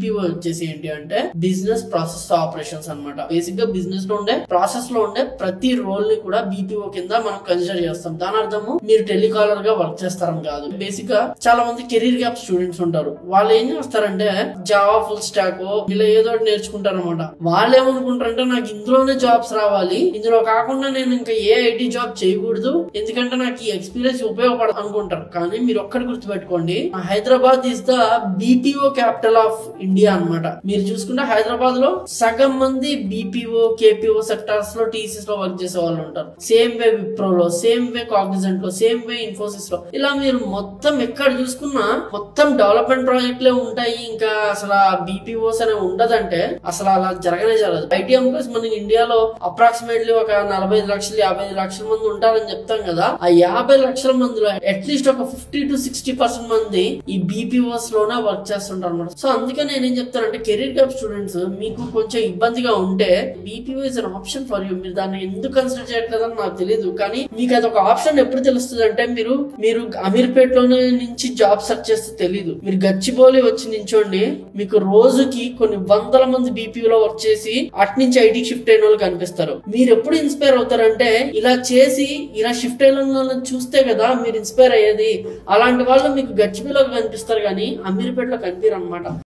BPO వచ్చేసి ఏంటి అంటే బిజినెస్ ప్రాసెస్ ఆపరేషన్స్ అన్నమాట. బేసిక్ గా బిజినెస్ లో ఉండే ప్రాసెస్ లో ఉండే ప్రతి రోల్ ని కూడా బీపీఓ కింద మనం కన్సిడర్ చేస్తాం. దాని అర్థము మీరు టెలికాలర్ గా వర్క్ చేస్తారని కాదు. బేసిక్ గా చాలా మంది కెరీర్ గ్యాప్ స్టూడెంట్స్ ఉంటారు. వాళ్ళు ఏం చేస్తారంటే జావా ఫుల్ స్టాక్ ఇలా ఏదో ఒకటి నేర్చుకుంటారు అనమాట. వాళ్ళు ఏమనుకుంటారంటే నాకు ఇందులోనే జాబ్స్ రావాలి, ఇందులో కాకుండా నేను ఇంకా ఏ ఐటీ జాబ్ చేయకూడదు, ఎందుకంటే నాకు ఈ ఎక్స్పీరియన్స్ ఉపయోగపడదు అనుకుంటారు. కానీ మీరు ఒక్కటి గుర్తుపెట్టుకోండి, Hyderabad is the BPO capital of India అన్నమాట. మీరు చూసుకుంటే హైదరాబాద్ లో సగం మంది బీపీఓ కేపీఓ సెక్టార్స్ లో టీసీస్ లో వర్క్ చేసే వాళ్ళు ఉంటారు. సేమ్ వే విప్రోలో, సేమ్ వే కాగ్నిజెంట్ లో, సేమ్ వే ఇన్ఫోసిస్ లో, ఇలా మీరు మొత్తం ఎక్కడ చూసుకున్నా మొత్తం డెవలప్మెంట్ ప్రాజెక్టులే ఉంటాయి. ఇంకా అసలు బీపీఓస్ అనే ఉండదంటే అసలు అలా జరగనే జరగదు. ఐటీ ఎంప్లాయీస్ మనకి ఇండియాలో అప్రాక్సిమేట్లీ ఒక 45 లక్షలు 55 లక్షల మంది ఉంటారని చెప్తాం కదా. ఆ 50 లక్షల మందిలో అట్లీస్ట్ ఒక 50 to 60% మంది ఈ బీపీఓస్ లోనే వర్క్ చేస్తుంటారు అనమాట. సో అందుకే నేనేం చెప్తానంటే కెరీర్ గ్యాప్ స్టూడెంట్స్ మీకు కొంచెం ఇబ్బందిగా ఉంటే BPO is an option for you. మీరు దాన్ని ఎందుకు కన్సిడర్ చేయట్లేదని నాకు తెలియదు, కానీ మీకు అది ఒక ఆప్షన్ ఎప్పుడు తెలుస్తుంది అంటే మీరు అమీర్పేట్ లోనే నుంచి జాబ్ సెర్చ్ చేస్తే తెలీదు. మీరు గచ్చిబౌలి వచ్చి నించోండి, మీకు రోజుకి కొన్ని వందల మంది బీపీఓలో వర్క్ చేసి అటు నుంచి ఐటీకి షిఫ్ట్ అయిన వాళ్ళు కనిపిస్తారు. మీరు ఎప్పుడు ఇన్స్పైర్ అవుతారంటే ఇలా చేసి ఇలా షిఫ్ట్ అయిన వాళ్ళని చూస్తే కదా మీరు ఇన్స్పైర్ అయ్యేది. అలాంటి వాళ్ళు మీకు గచ్చిబౌలిలో కనిపిస్తారు కానీ అమీర్పేటలో కనిపించరు అనమాట.